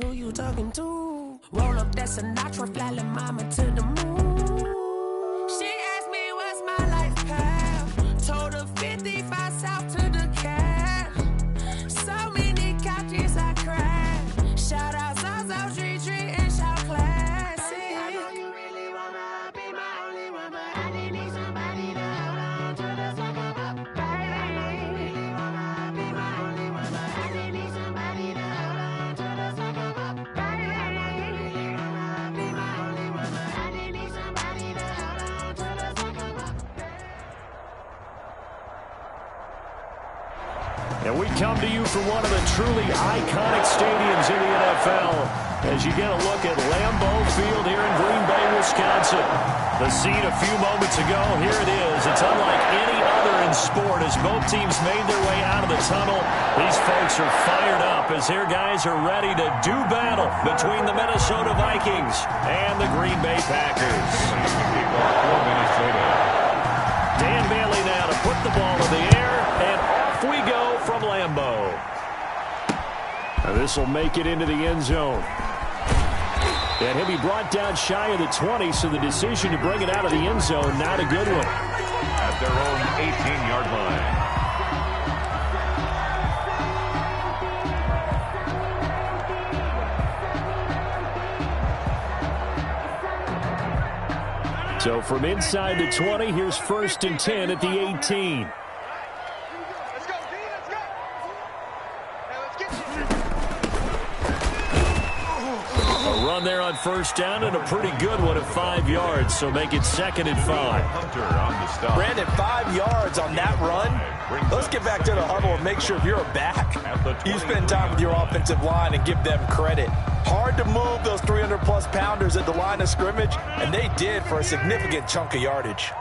Who you talking to? Roll up that Sinatra, fly like mama to the moon. She asked me what's my life path. Told her 55 south to the cat. So many couches I crashed. Shout out South Street and shout classic. I know you really wanna be my only one, but I didn't need somebody to hold on to the second up. I know you really wanna be my only one, but I didn't need somebody to hold on to the second up. I know you really wanna be my only one, but I didn't need somebody to hold on to the second up. And we come to you from one of the truly iconic stadiums in the NFL as you get a look at Lambeau Field here in Green Bay, Wisconsin. The scene a few moments ago, here it is. It's unlike any other in sport as both teams made their way out of the tunnel. These folks are fired up as their guys are ready to do battle between the Minnesota Vikings and the Green Bay Packers. Dan Bailey now to put the ball in the air, and off we go from Lambeau. This will make it into the end zone. And he'll be brought down shy of the 20, so the decision to bring it out of the end zone, not a good one. At their own 18-yard line. So from inside the 20, here's 1st and 10 at the 18. Run there on 1st down, and a pretty good one at 5 yards, so make it 2nd and 5. Hunter on the stop. Brandon, 5 yards on that run. Let's get back to the huddle and make sure if you're a back, you spend time with your offensive line and give them credit. Hard to move those 300-plus pounders at the line of scrimmage, and they did for a significant chunk of yardage.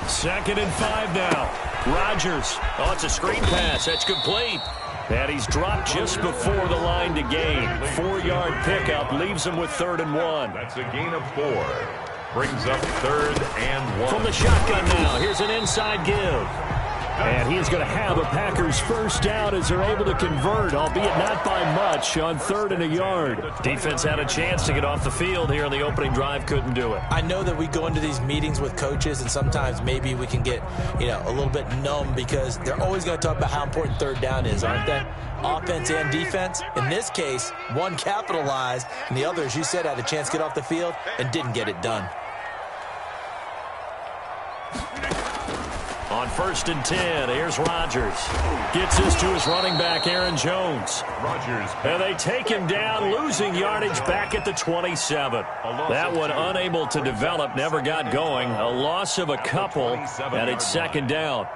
2nd and 5 now. Rodgers. Oh, it's a screen pass. That's complete. And he's dropped just before the line to gain. 4-yard pickup leaves him with 3rd and 1. That's a gain of 4. Brings up 3rd and 1. From the shotgun now, here's an inside give. And he is going to have a Packers 1st down as they're able to convert, albeit not by much, on 3rd and a yard. Defense had a chance to get off the field here in the opening drive, couldn't do it. I know that we go into these meetings with coaches, and sometimes maybe we can get, a little bit numb because they're always going to talk about how important 3rd down is, aren't they? Offense and defense. In this case, one capitalized, and the other, as you said, had a chance to get off the field and didn't get it done. On 1st and 10, here's Rodgers. Gets this to his running back, Aaron Jones. Rodgers. And they take him down, losing yardage back at the 27. That one unable to develop, never got going. A loss of a couple, and it's 2nd down.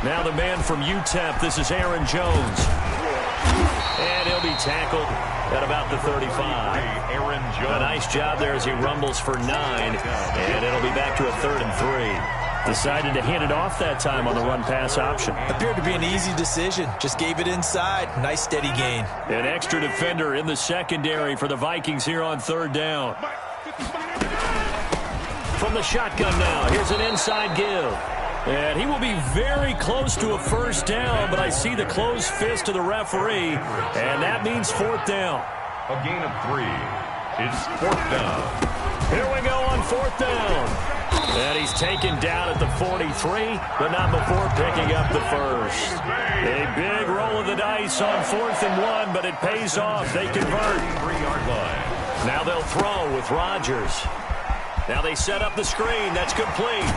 Now the man from UTEP, this is Aaron Jones. And he'll be tackled at about the 35. Aaron Jones. A nice job there as he rumbles for 9. And it'll be back to a 3rd and 3. Decided to hand it off that time on the run-pass option. Appeared to be an easy decision. Just gave it inside. Nice steady gain. An extra defender in the secondary for the Vikings here on 3rd down. From the shotgun now, here's an inside give. And he will be very close to a 1st down, but I see the closed fist of the referee, and that means 4th down. A gain of 3. It's 4th down. Here we go on 4th down. And he's taken down at the 43, but not before picking up the 1st. A big roll of the dice on 4th and 1, but it pays off. They convert. 3-yard line. Now they'll throw with Rodgers. Now they set up the screen. That's complete.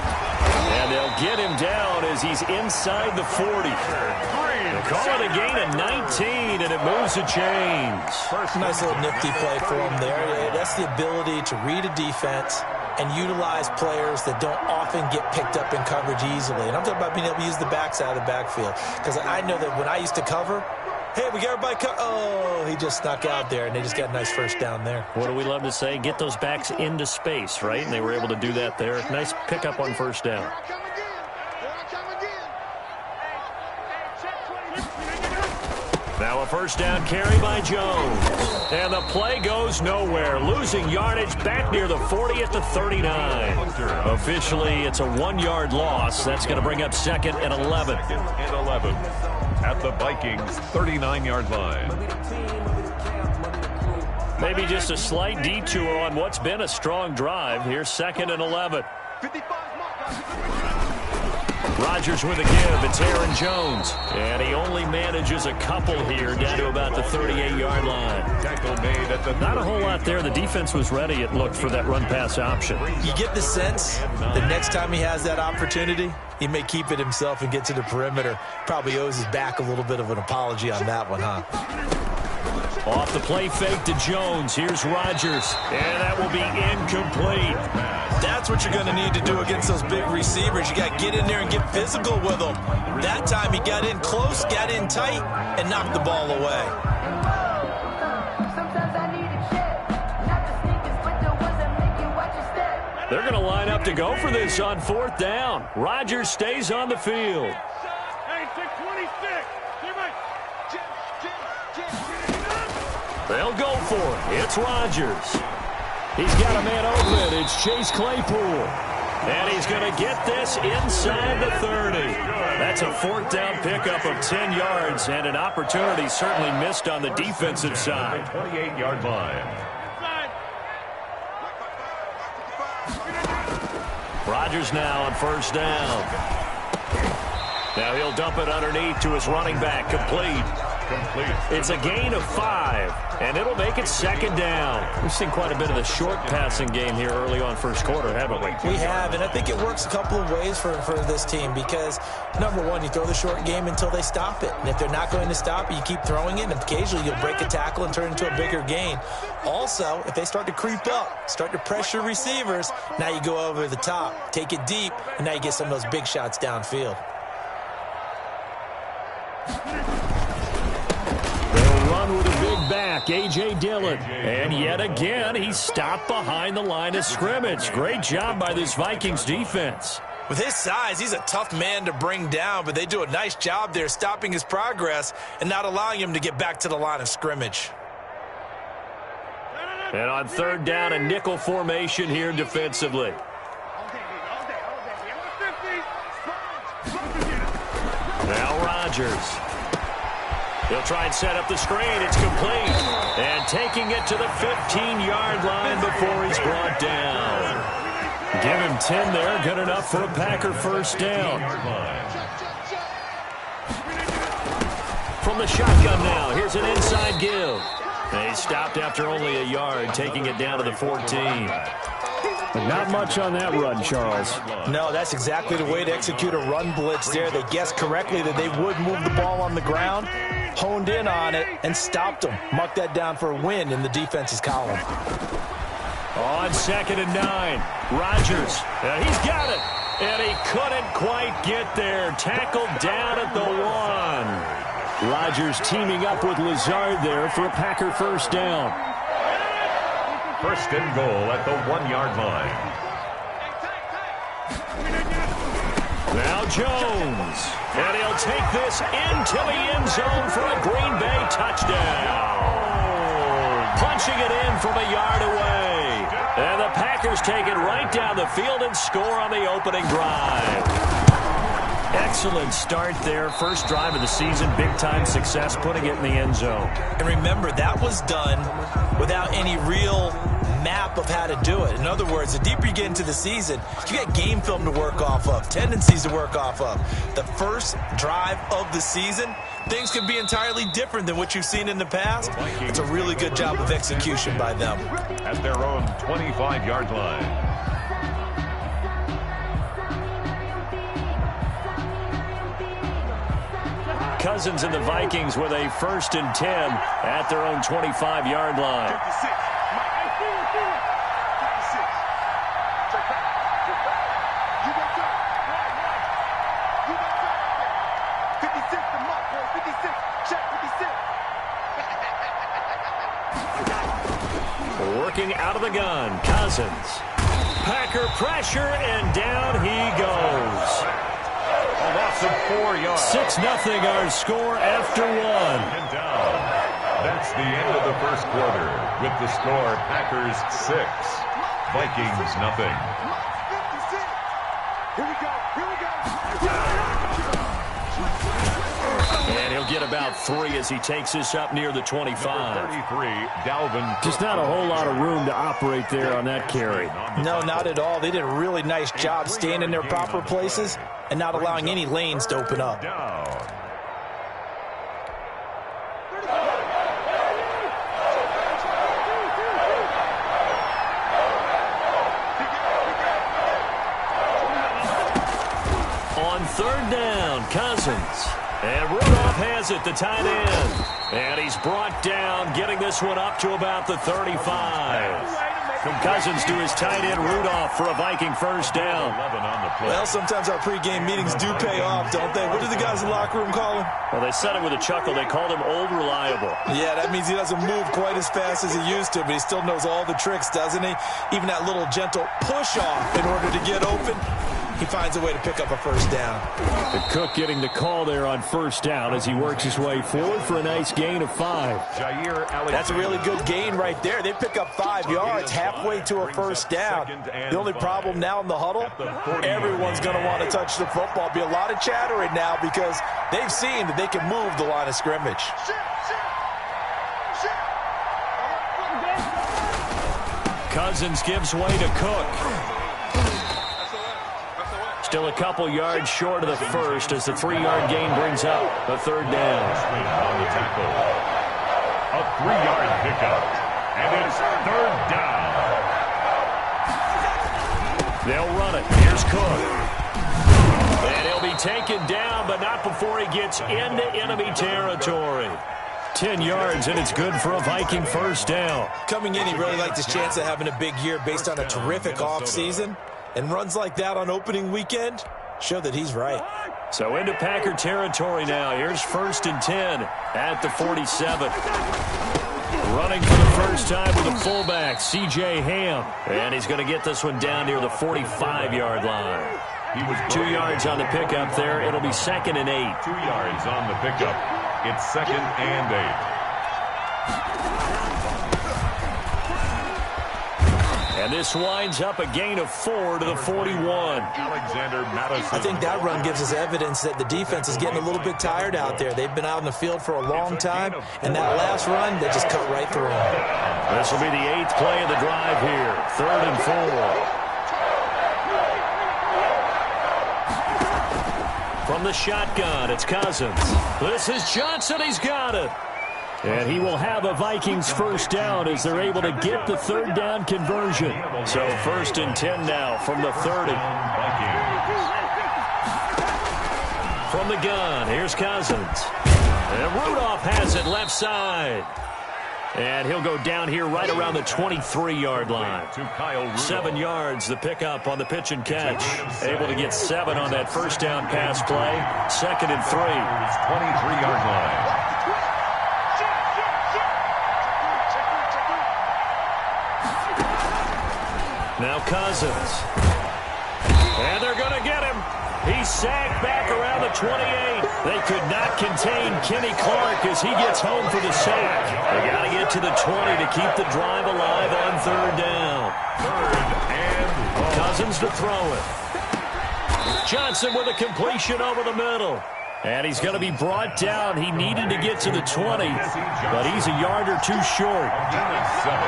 And they'll get him down as he's inside the 40. They'll call it a gain of 19, and it moves the chains. Nice little nifty play for him there. That's the ability to read a defense and utilize players that don't often get picked up in coverage easily. And I'm talking about being able to use the backside of the backfield. Because I know that when I used to cover, hey, we got everybody oh, he just snuck out there, and they just got a nice 1st down there. What do we love to say? Get those backs into space, right? And they were able to do that there. Nice pickup on 1st down. Now a first down carry by Jones. And the play goes nowhere. Losing yardage back near the 40 at the 39. Officially, it's a 1-yard loss. That's going to bring up 2nd and 11. 2nd and 11 at the Vikings 39-yard line. Maybe just a slight detour on what's been a strong drive. Here's 2nd and 11. Rodgers with a give. It's Aaron Jones. And he only manages a couple here down to about the 38-yard line. Tackle made at the Not a whole lot there. The defense was ready, it looked, for that run-pass option. You get the sense the next time he has that opportunity, he may keep it himself and get to the perimeter. Probably owes his back a little bit of an apology on that one, huh? Off the play fake to Jones. Here's Rodgers. And that will be incomplete. That's what you're going to need to do against those big receivers. You got to get in there and get physical with them. That time he got in close, got in tight, and knocked the ball away. They're going to line up to go for this on 4th down. Rodgers stays on the field. They'll go for it. It's Rodgers. He's got a man open. It's Chase Claypool. And he's going to get this inside the 30. That's a 4th down pickup of 10 yards and an opportunity certainly missed on the defensive side. 28-yard line. Rodgers now on 1st down. Now he'll dump it underneath to his running back. Complete. It's a gain of 5, and it'll make it 2nd down. We've seen quite a bit of the short passing game here early on first quarter, haven't we? We have, and I think it works a couple of ways for this team because, number one, you throw the short game until they stop it. And if they're not going to stop it, you keep throwing it, and occasionally you'll break a tackle and turn it into a bigger gain. Also, if they start to creep up, start to pressure receivers, now you go over the top, take it deep, and now you get some of those big shots downfield. Run with a big back, A.J. Dillon. And yet again, he's stopped behind the line of scrimmage. Great job by this Vikings defense. With his size, he's a tough man to bring down, but they do a nice job there stopping his progress and not allowing him to get back to the line of scrimmage. And on 3rd down, a nickel formation here defensively. Now Rodgers. He'll try and set up the screen. It's complete. And taking it to the 15-yard line before he's brought down. Give him 10 there. Good enough for a Packer 1st down. From the shotgun now. Here's an inside give. And he stopped after only a yard, taking it down to the 14. But not much on that run, Charles. No, that's exactly the way to execute a run blitz there. They guessed correctly that they would move the ball on the ground, honed in on it, and stopped them. Mark that down for a win in the defense's column. On 2nd and 9, Rodgers. He's got it. And he couldn't quite get there. Tackled down at the 1. Rodgers teaming up with Lazard there for a Packer 1st down. 1st and goal at the 1-yard line. Now Jones. And he'll take this into the end zone for a Green Bay touchdown. Punching it in from a yard away. And the Packers take it right down the field and score on the opening drive. Excellent start there. 1st drive of the season. Big-time success putting it in the end zone. And remember, that was done without any real map of how to do it. In other words, the deeper you get into the season, you got game film to work off of, tendencies to work off of. The first drive of the season, things can be entirely different than what you've seen in the past. It's a really good job of execution by them. At their own 25-yard line. Cousins and the Vikings with a 1st and 10 at their own 25-yard line. Working out of the gun, Cousins. Packer pressure, and down he goes. A loss loss of 4 yards. 6-0 our score after one. And down. That's the end of the first quarter. With the score, Packers 6, Vikings 0. Here we go. And he'll get about 3 as he takes this up near the 25. 33, Dalvin. Just not a whole lot of room to operate there on that carry. No, not at all. They did a really nice job staying in their proper places and not allowing any lanes to open up. Down. On third down, Cousins. And Rudolph has it, the tight end. And he's brought down, getting this one up to about the 35. From Cousins to his tight end, Rudolph, for a Viking first down. 11 on the play. Well, sometimes our pregame meetings do pay off, don't they? What do the guys in the locker room call him? Well, they said it with a chuckle. They called him Old Reliable. Yeah, that means he doesn't move quite as fast as he used to, but he still knows all the tricks, doesn't he? Even that little gentle push-off in order to get open. He finds a way to pick up a first down. The Cook getting the call there on first down as he works his way forward for a nice gain of 5. Jair Alexander. That's a really good gain right there. They pick up 5 yards halfway to a first down. The only problem now in the huddle, everyone's going to want to touch the football. Be a lot of chattering now because they've seen that they can move the line of scrimmage. Cousins gives way to Cook. Still a couple yards short of the first as the 3-yard gain brings up a third down. On the tackle. A 3-yard pickup. And it's third down. They'll run it. Here's Cook. And he'll be taken down, but not before he gets into enemy territory. 10 yards, and it's good for a Viking first down. Coming in, he really liked his chance of having a big year based on a terrific offseason. And runs like that on opening weekend show that he's right. So into Packer territory now. Here's 1st and 10 at the 47. Running for the first time with the fullback, C.J. Ham. And he's going to get this one down near the 45-yard line. He was 2 yards on the pickup there. It'll be 2nd and 8. 2 yards on the pickup. It's 2nd and 8. And this winds up a gain of 4 to the 41. Alexander Madison. I think that run gives us evidence that the defense is getting a little bit tired out there. They've been out in the field for a long time, and that last run, they just cut right through them. This will be the 8th play of the drive here. 3rd and 4. From the shotgun, it's Cousins. This is Johnson. He's got it. And he will have a Vikings first down as they're able to get the third down conversion. So 1st and 10 now from the 30. From the gun, here's Cousins. And Rudolph has it left side. And he'll go down here right around the 23-yard line. 7 yards, the pickup on the pitch and catch. Able to get 7 on that first down pass play. 2nd and 3. 23-yard line. Now Cousins. And they're going to get him. He's sagged back around the 28. They could not contain Kenny Clark as he gets home for the sack. They got to get to the 20 to keep the drive alive on third down. 3rd and Cousins to throw it. Johnson with a completion over the middle. And he's going to be brought down. He needed to get to the 20, but he's a yard or two short. 7.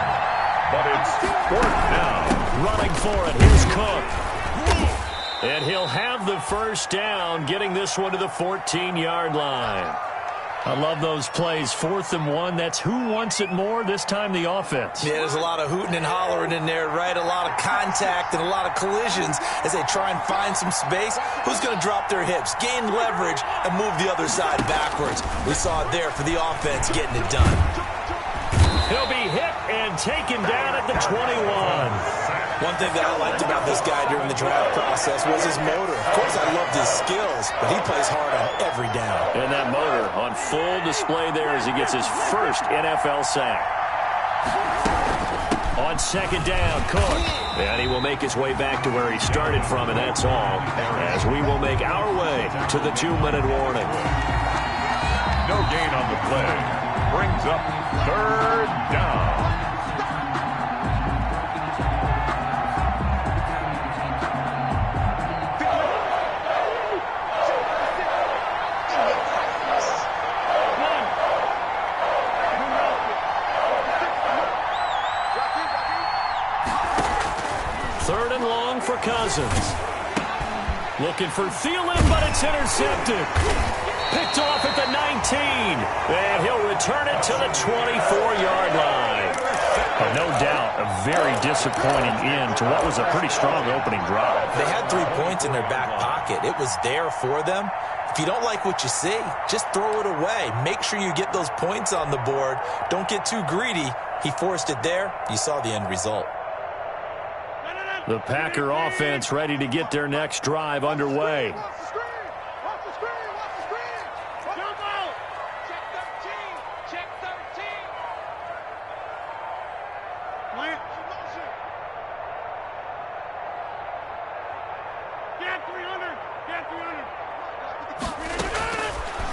But it's 4th down. Running for it. Here's Cook. And he'll have the first down, getting this one to the 14-yard line. I love those plays. 4th and 1. That's who wants it more, this time the offense. Yeah, there's a lot of hooting and hollering in there, right? A lot of contact and a lot of collisions as they try and find some space. Who's going to drop their hips, gain leverage, and move the other side backwards? We saw it there for the offense getting it done. He'll be hit and taken down at the 21. One thing that I liked about this guy during the draft process was his motor. Of course, I loved his skills, but he plays hard on every down. And that motor on full display there as he gets his first NFL sack. On second down, Cook. And he will make his way back to where he started from, and that's all, as we will make our way to the 2-minute warning. No gain on the play. Brings up third down. Third and long for Cousins. Looking for Thielen, but it's intercepted. Picked off at the 19. And he'll return it to the 24-yard line. No doubt, a very disappointing end to what was a pretty strong opening drive. They had 3 points in their back pocket. It was there for them. If you don't like what you see, just throw it away. Make sure you get those points on the board. Don't get too greedy. He forced it there. You saw the end result. The Packer offense ready to get their next drive underway.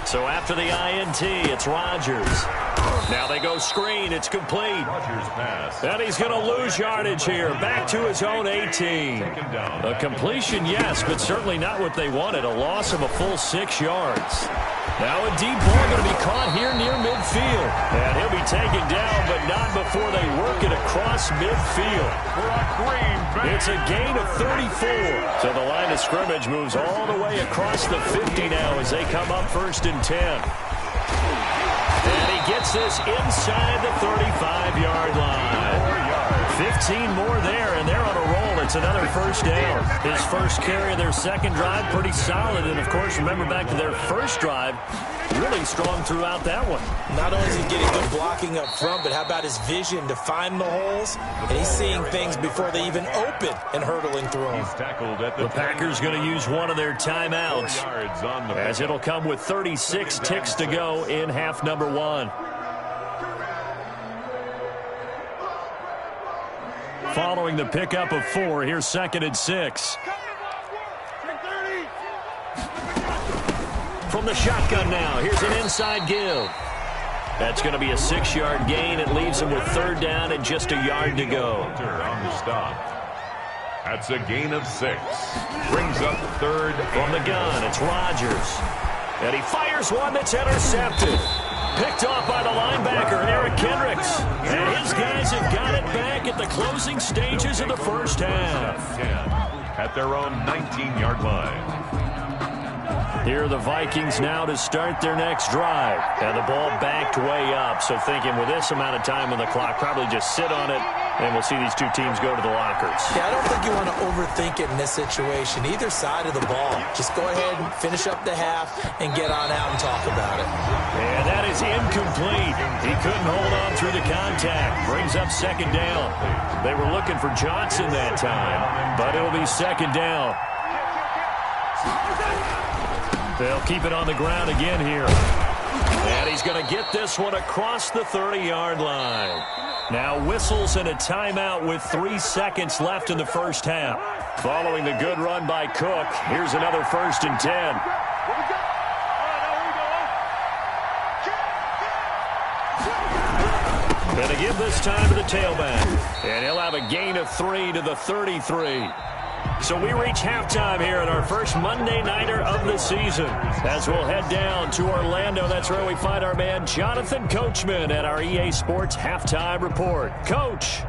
So after the INT, it's Rodgers. Now they go screen. It's complete. Rodgers pass. And he's going to lose yardage here. Back to his own 18. A completion, yes, but certainly not what they wanted. A loss of a full 6 yards. Now a deep ball going to be caught here near midfield. And he'll be taken down, but not before they work it across midfield. It's a gain of 34. So the line of scrimmage moves all the way across the 50 now as they come up 1st and 10. And he gets this inside the 35-yard line. 15 more there, and they're on a roll. It's another first down. His first carry of their second drive, pretty solid. And, of course, remember back to their first drive, really strong throughout that one. Not only is he getting good blocking up front, but how about his vision to find the holes? And he's seeing things before they even open and hurdling through them. The Packers going to use one of their timeouts, as it'll come with 36 ticks to go in half number 1. Following the pickup of 4, here's 2nd and 6. From the shotgun now, here's an inside give. That's going to be a 6-yard gain. It leaves him with 3rd down and just a yard to go. On the stop. That's a gain of 6. Brings up 3rd. From the gun, it's Rodgers. And he fires one that's intercepted. Picked off by the linebacker, Eric Kendricks. And his guys have got it back at the closing stages of the first half. At their own 19-yard line. Here are the Vikings now to start their next drive. And the ball backed way up. So thinking with this amount of time on the clock, probably just sit on it, and we'll see these two teams go to the lockers. Yeah, I don't think you want to overthink it in this situation. Either side of the ball. Just go ahead and finish up the half and get on out and talk about it. And that is incomplete. He couldn't hold on through the contact. Brings up 2nd down. They were looking for Johnson that time, but it'll be 2nd down. They'll keep it on the ground again here. And he's going to get this one across the 30-yard line. Now whistles and a timeout with 3 seconds left in the first half. Following the good run by Cook, here's another 1st and 10. Going to give this time to the tailback. And he'll have a gain of 3 to the 33. So we reach halftime here in our first Monday Nighter of the season. As we'll head down to Orlando, that's where we find our man Jonathan Coachman at our EA Sports Halftime Report. Coach.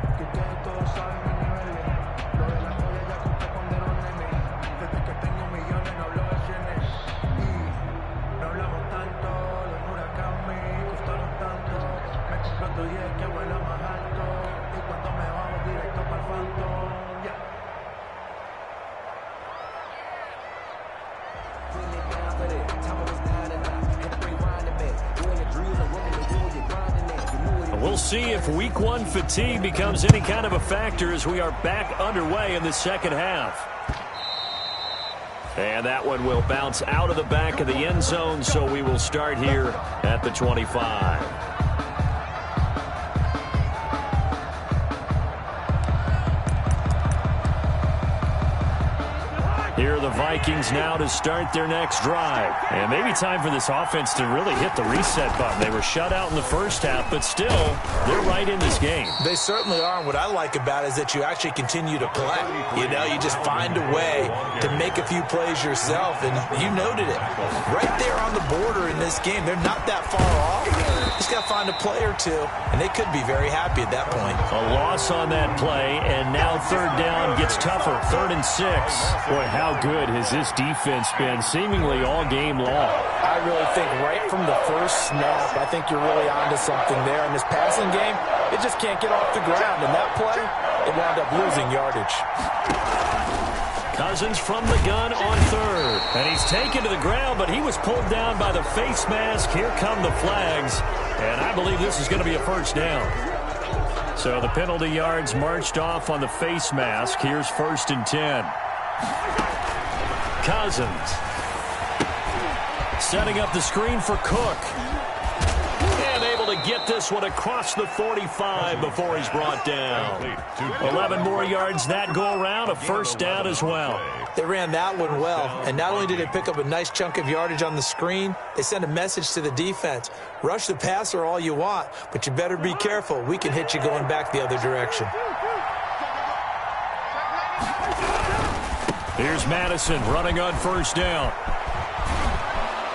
We'll see if week 1 fatigue becomes any kind of a factor as we are back underway in the second half. And that one will bounce out of the back of the end zone, so we will start here at the 25. Here are the Vikings now to start their next drive. And maybe time for this offense to really hit the reset button. They were shut out in the first half, but still, they're right in this game. They certainly are. And what I like about it is that you actually continue to play. You know, you just find a way to make a few plays yourself, and you noted it. Right there on the border in this game, they're not that far off. Just got to find a play or two, and they could be very happy at that point. A loss on that play, and now third down gets tougher. 3rd and 6. Boy, how good has this defense been seemingly all game long? I really think right from the first snap, I think you're really onto something there. In this passing game, it just can't get off the ground. And that play, it wound up losing yardage. Cousins from the gun on 3rd. And he's taken to the ground, but he was pulled down by the face mask. Here come the flags. And I believe this is going to be a first down. So the penalty yards marched off on the face mask. Here's 1st and 10. Cousins setting up the screen for Cook. And able to get this one across the 45 before he's brought down. 11 more yards that go around, a first down as well. They ran that one well, and not only did they pick up a nice chunk of yardage on the screen, they sent a message to the defense. Rush the passer all you want, but you better be careful. We can hit you going back the other direction. Here's Madison running on first down.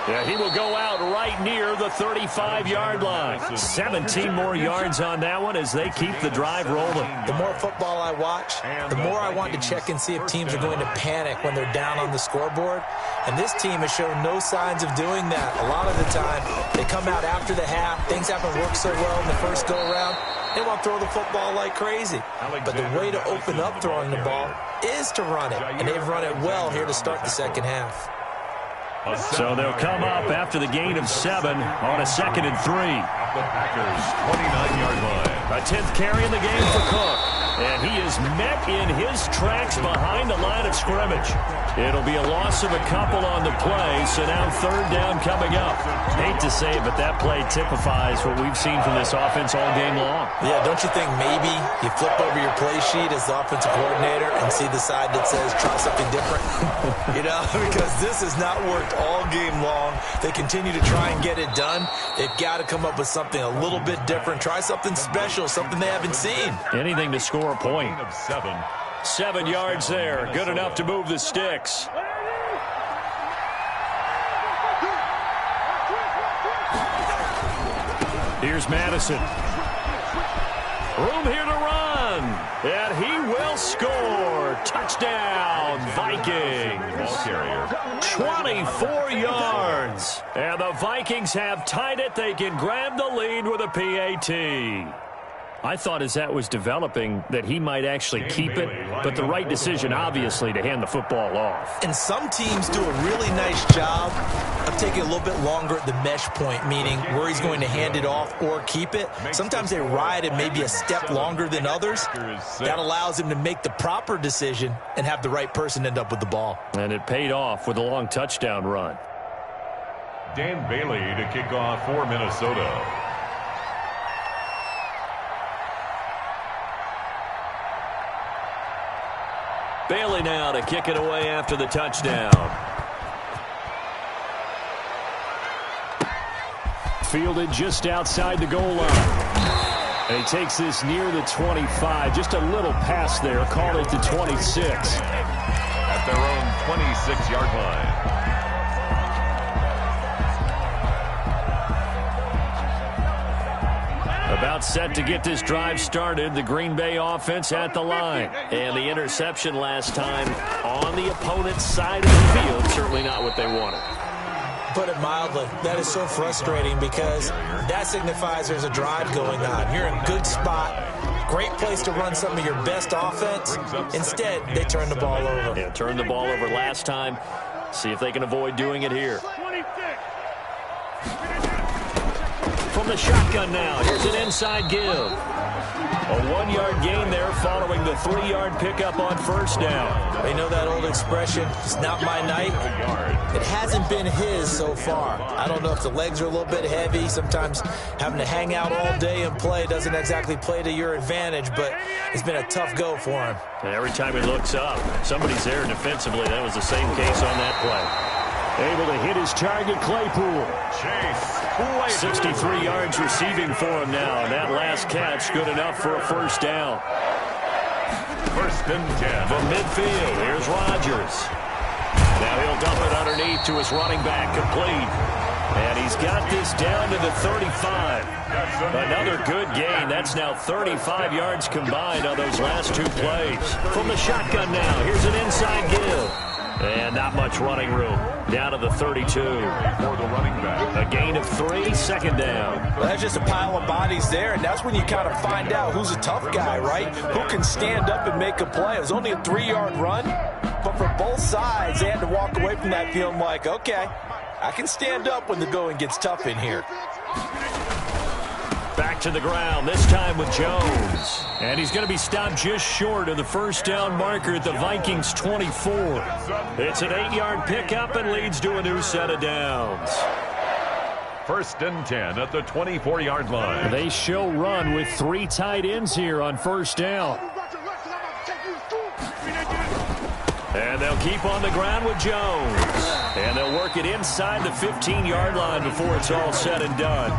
Yeah, he will go out right near the 35-yard line. 17 more yards on that one as they keep the drive rolling. The more football I watch, the more I want to check and see if teams are going to panic when they're down on the scoreboard. And this team has shown no signs of doing that. A lot of the time, they come out after the half. Things haven't worked so well in the first go-around. They want to throw the football like crazy. But the way to open up throwing the ball is to run it. And they've run it well here to start the second half. So they'll come up after the gain of 7 on a 2nd and 3. The Packers' 29-yard line. A 10th carry in the game for Cook. And he is met in his tracks behind the line of scrimmage. It'll be a loss of a couple on the play, so now 3rd down coming up. Hate to say it, but that play typifies what we've seen from this offense all game long. Yeah, don't you think maybe you flip over your play sheet as the offensive coordinator and see the side that says try something different? You know, because this has not worked all game long. They continue to try and get it done. They've got to come up with something a little bit different. Try something special, something they haven't seen. Anything to score a point. 7 yards there. Good enough to move the sticks. Here's Madison. Room here to run. And he will score. Touchdown, Vikings. Ball carrier. 24 yards. And the Vikings have tied it. They can grab the lead with a PAT. I thought as that was developing that he might actually keep it, but the right decision, obviously, to hand the football off. And some teams do a really nice job of taking a little bit longer at the mesh point, meaning where he's going to hand it off or keep it. Sometimes they ride it maybe a step longer than others. That allows him to make the proper decision and have the right person end up with the ball. And it paid off with a long touchdown run. Dan Bailey to kick off for Minnesota. Bailey now to kick it away after the touchdown. Fielded just outside the goal line. And he takes this near the 25. Just a little pass there. Call it the 26. At their own 26-yard line. About set to get this drive started. The Green Bay offense at the line. And the interception last time on the opponent's side of the field. Certainly not what they wanted. Put it mildly, that is so frustrating because that signifies there's a drive going on. You're in a good spot. Great place to run some of your best offense. Instead, they turn the ball over. Yeah, turned the ball over last time. See if they can avoid doing it here. From From the shotgun now, here's an inside give. A 1-yard gain there following the 3-yard pickup on first down. They know that old expression, it's not my night. It hasn't been his so far. I don't know if the legs are a little bit heavy. Sometimes having to hang out all day and play doesn't exactly play to your advantage, but it's been a tough go for him. And every time he looks up, somebody's there defensively. That was the same case on that play. Able to hit his target, Claypool. 63 yards receiving for him now. And that last catch good enough for a first down. First and 10. From midfield, here's Rodgers. Now he'll dump it underneath to his running back, complete. And he's got this down to the 35. Another good gain. That's now 35 yards combined on those last 2 plays. From the shotgun now, here's an inside give. And not much running room. Down to the 32. For the running back. A gain of 3, second down. Well, that's just a pile of bodies there, and that's when you kind of find out who's a tough guy, right? Who can stand up and make a play. It was only a 3-yard run, but for both sides, they had to walk away from that feeling like, okay, I can stand up when the going gets tough in here. Back to the ground, this time with Jones. And he's going to be stopped just short of the first down marker at the Vikings 24. It's an 8-yard pickup and leads to a new set of downs. First and 10 at the 24-yard line. They show run with 3 tight ends here on first down. And they'll keep on the ground with Jones. And they'll work it inside the 15-yard line before it's all said and done.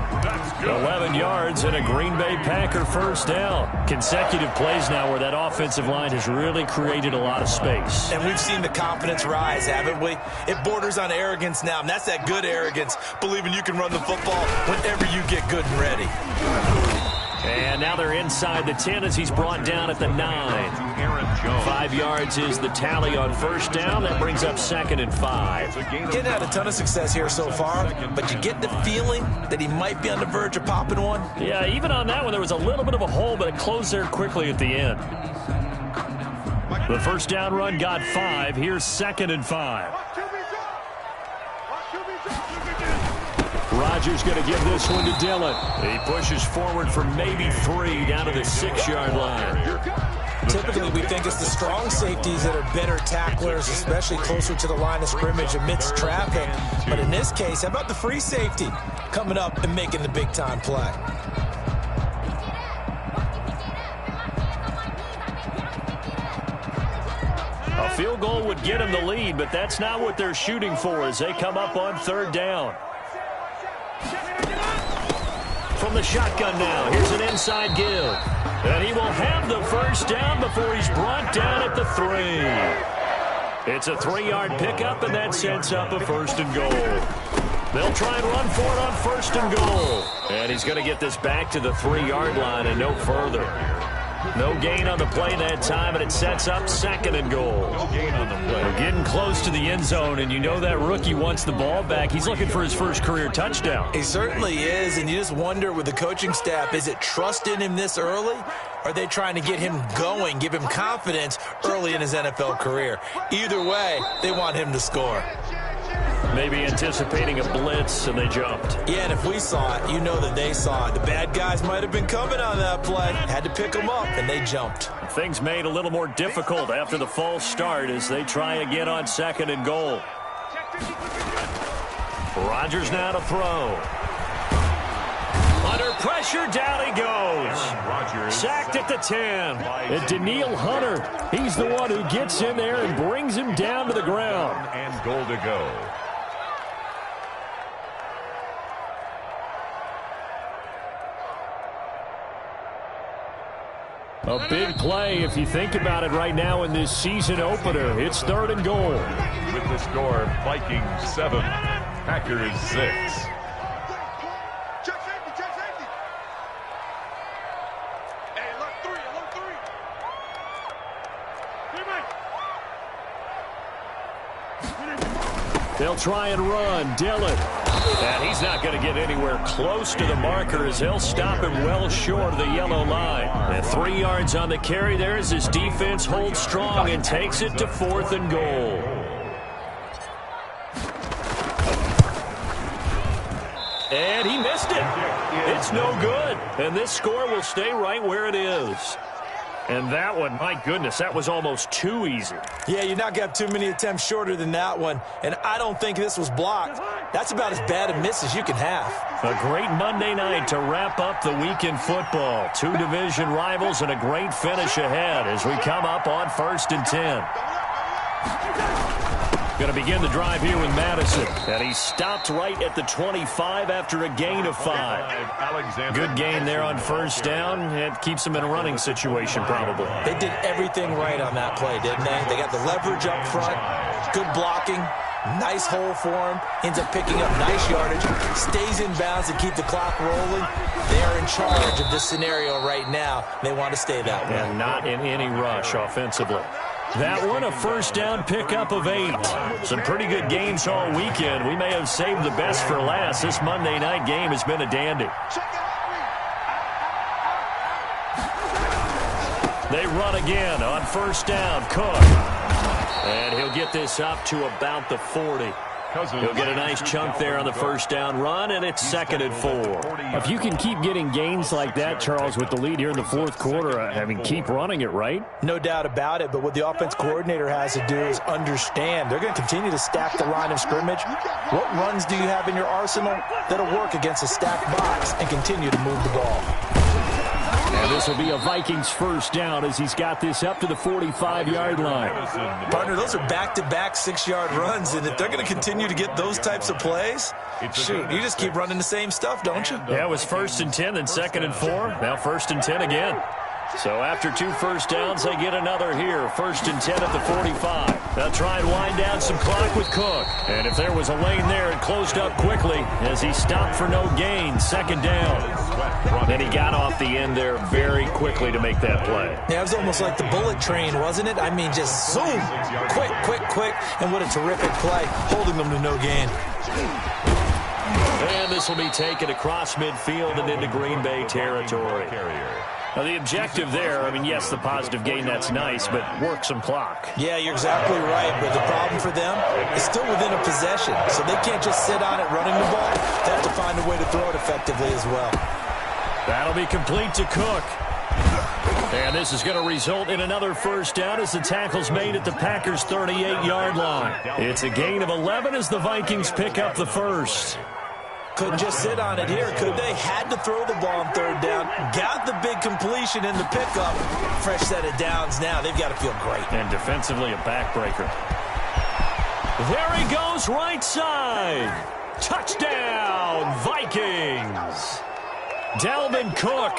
11 yards and a Green Bay Packer first down. Consecutive plays now where that offensive line has really created a lot of space. And we've seen the confidence rise, haven't we? It borders on arrogance now, and that's that good arrogance, believing you can run the football whenever you get good and ready. And now they're inside the 10 as he's brought down at the 9. 5 yards is the tally on first down. That brings up 2nd and 5. Getting had a ton of success here so far, but you get the feeling that he might be on the verge of popping one. Yeah, even on that one, there was a little bit of a hole, but it closed there quickly at the end. The first down run got 5. Here's 2nd and 5. Rodgers going to give this one to Dillon. He pushes forward for maybe 3 down to the 6-yard line. Typically, we think it's the strong safeties that are better tacklers, especially closer to the line of scrimmage amidst traffic. But in this case, how about the free safety coming up and making the big-time play? A field goal would get them the lead, but that's not what they're shooting for as they come up on 3rd down. From the shotgun now, here's an inside give. And he will have the first down before he's brought down at the 3. It's a 3-yard pickup, and that sets up a 1st and goal. They'll try and run for it on 1st and goal. And he's going to get this back to the 3-yard line and no further. No gain on the play that time, and it sets up 2nd and goal. No gain on the play. We're getting close to the end zone, and you know that rookie wants the ball back. He's looking for his first career touchdown. He certainly is, and you just wonder with the coaching staff, is it trust in him this early? Or are they trying to get him going, give him confidence early in his NFL career? Either way, they want him to score. Maybe anticipating a blitz, and they jumped. Yeah, and if we saw it, you know that they saw it. The bad guys might have been coming on that play. Had to pick them up, and they jumped. Things made a little more difficult after the false start as they try again on 2nd and goal. Rodgers now to throw. Under pressure, down he goes. Sacked at the 10. And Daniil Hunter, he's the one who gets in there and brings him down to the ground. And goal to go. A big play if you think about it right now in this season opener. It's 3rd and goal. With the score, Vikings 7, Packers 6. They'll try and run. Dillon. And he's not going to get anywhere close to the marker as they'll stop him well short of the yellow line. And 3 yards on the carry there as his defense holds strong and takes it to 4th and goal. And he missed it. It's no good. And this score will stay right where it is. And that one, my goodness, that was almost too easy. Yeah, you're not going to have too many attempts shorter than that one. And I don't think this was blocked. That's about as bad a miss as you can have. A great Monday night to wrap up the week in football. Two division rivals and a great finish ahead as we come up on 1st and 10. Going to begin the drive here with Madison. And he stopped right at the 25 after a gain of 5. Good gain there on 1st down. It keeps him in a running situation probably. They did everything right on that play, didn't they? They got the leverage up front, good blocking, nice hole for him, ends up picking up nice yardage, stays in bounds to keep the clock rolling. They are in charge of this scenario right now. They want to stay that way. And not in any rush offensively. That one, a 1st down pickup of 8. Some pretty good games all weekend. We may have saved the best for last. This Monday night game has been a dandy. They run again on 1st down. Cook. And he'll get this up to about the 40. He'll get a nice chunk there on the 1st down run, and it's 2nd and 4. If you can keep getting gains like that, Charles, with the lead here in the 4th quarter, keep running it, right? No doubt about it, but what the offense coordinator has to do is understand. They're going to continue to stack the line of scrimmage. What runs do you have in your arsenal that'll work against a stacked box and continue to move the ball? And this will be a Vikings 1st down as he's got this up to the 45-yard line. Partner, those are back-to-back 6-yard runs, and if they're going to continue to get those types of plays, shoot, you just keep running the same stuff, don't you? Yeah, it was 1st and 10, then 2nd and 4. Now 1st and 10 again. So after 2 1st downs, they get another here. 1st and 10 at the 45. They'll try and wind down some clock with Cook. And if there was a lane there, it closed up quickly as he stopped for no gain. 2nd down. Then he got off the end there very quickly to make that play. Yeah, it was almost like the bullet train, wasn't it? I mean, just zoom. Quick, quick, quick. And what a terrific play, holding them to no gain. And this will be taken across midfield and into Green Bay territory. Now, the objective there, yes, the positive gain, that's nice, but work some clock. Yeah, you're exactly right, but the problem for them is still within a possession, so they can't just sit on it running the ball. They have to find a way to throw it effectively as well. That'll be complete to Cook. And this is going to result in another 1st down as the tackle's made at the Packers' 38-yard line. It's a gain of 11 as the Vikings pick up the 1st. Couldn't just sit on it here, could they? Had to throw the ball on 3rd down. Got the big completion in the pickup. Fresh set of downs now. They've got to feel great. And defensively, a backbreaker. There he goes, right side. Touchdown, Vikings. Dalvin Cook,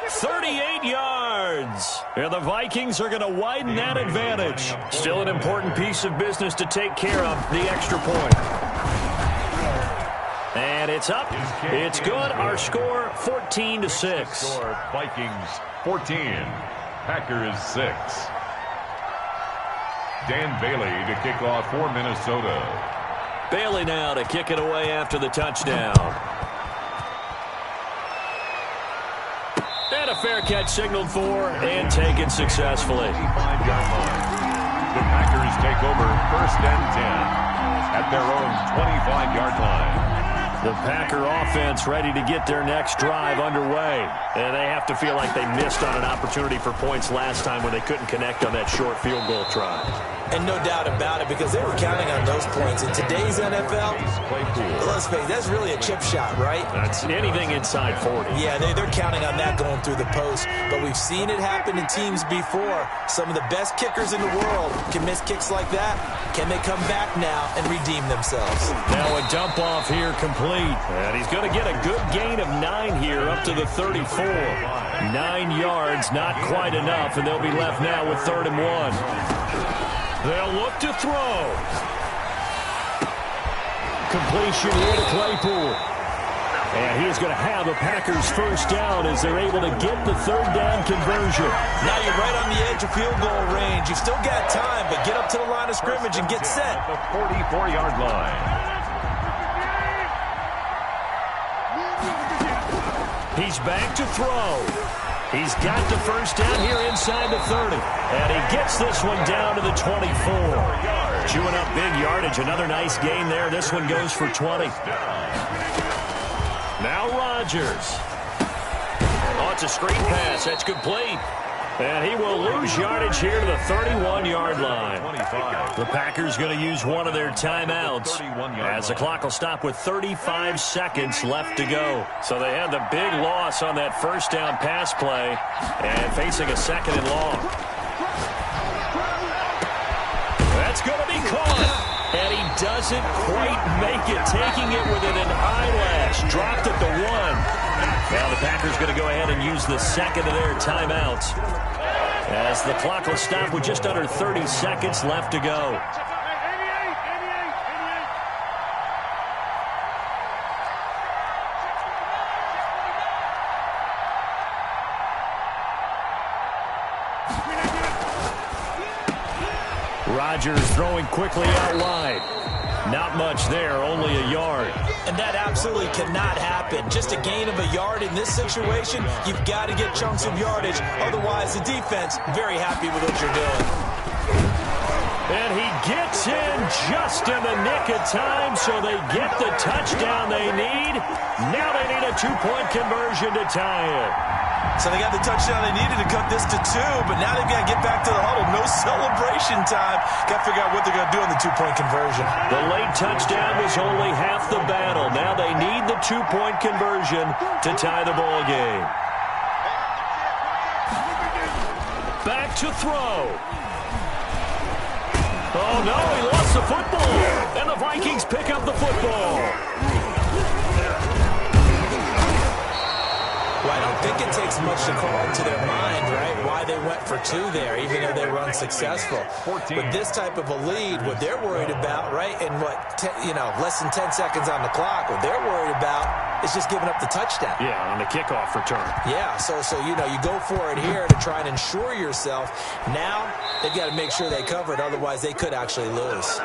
38 yards. And the Vikings are going to widen that advantage. Still an important piece of business to take care of, the extra point. And it's up. It's good. Our score, 14-6. Vikings 14, Packers 6. Dan Bailey to kick off for Minnesota. Bailey now to kick it away after the touchdown. And a fair catch signaled for and taken successfully. 5-yard line. The Packers take over 1st and 10 at their own 25-yard line. The Packer offense ready to get their next drive underway. And they have to feel like they missed on an opportunity for points last time when they couldn't connect on that short field goal try. And no doubt about it, because they were counting on those points. In today's NFL, let's face it, that's really a chip shot, right? That's anything inside 40. Yeah, they're counting on that going through the post. But we've seen it happen to teams before. Some of the best kickers in the world can miss kicks like that. Can they come back now and redeem themselves? Now a dump off here complete. And he's going to get a good gain of 9 here up to the 34. 9 yards, not quite enough, and they'll be left now with 3rd and 1. They'll look to throw. Completion here to Claypool. And he's going to have a Packers 1st down as they're able to get the 3rd down conversion. Now you're right on the edge of field goal range. You've still got time, but get up to the line of scrimmage and get set. The 44-yard line. He's back to throw. He's got the 1st down here inside the 30. And he gets this one down to the 24. Chewing up big yardage. Another nice gain there. This one goes for 20. Now Rodgers. Oh, it's a screen pass. That's complete. And he will lose yardage here to the 31-yard line. 25. The Packers going to use one of their timeouts as the clock will stop with 35 seconds left to go. So they had the big loss on that first down pass play and facing a second and long. That's going to be caught. And he doesn't quite make it, taking it within an eyelash. Dropped at the 1. Now the Packers going to go ahead and use the second of their timeouts as the clock will stop with just under 30 seconds left to go. Rodgers throwing quickly out wide. Not much there, only a yard. And that absolutely cannot happen. Just a gain of a yard in this situation, you've got to get chunks of yardage. Otherwise, the defense, very happy with what you're doing. And he gets in just in the nick of time, so they get the touchdown they need. Now they need a two-point conversion to tie it. So they got the touchdown they needed to cut this to 2, but now they've got to get back to the huddle. No celebration time. Got to figure out what they're going to do on the two-point conversion. The late touchdown was only half the battle. Now they need the two-point conversion to tie the ball game. Back to throw. Oh, no, he lost the football. And the Vikings pick up the football. Well, I don't think it takes much to call into their mind, right, why they went for 2 there, even though they were unsuccessful. With this type of a lead, what they're worried about, right, and less than 10 seconds on the clock, what they're worried about is just giving up the touchdown. Yeah, on the kickoff return. Yeah, so you go for it here to try and ensure yourself. Now they've got to make sure they cover it, otherwise they could actually lose.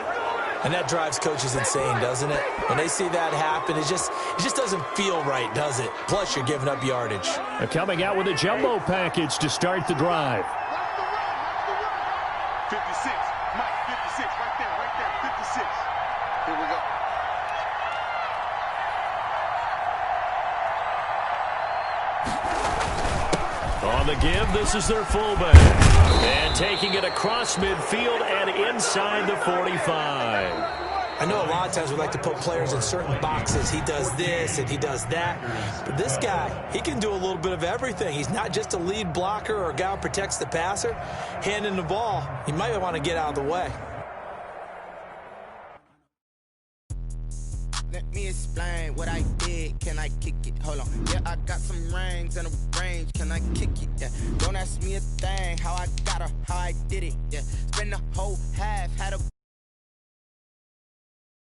And that drives coaches insane, doesn't it? When they see that happen, it just doesn't feel right, does it? Plus, you're giving up yardage. They're coming out with a jumbo package to start the drive. 56. Mike, 56. Right there. 56. Here we go. On the give, this is their fullback. And taking it across midfield and inside the 45. I know a lot of times we like to put players in certain boxes. He does this and he does that. But this guy, he can do a little bit of everything. He's not just a lead blocker or a guy who protects the passer. Handing the ball, he might want to get out of the way. Let me explain what I did. Can I kick it? Hold on. Yeah, I got some rings and a range. Can I kick it? Yeah. Don't ask me a thing. How I got her, how I did it. Yeah. Spend the whole half, had a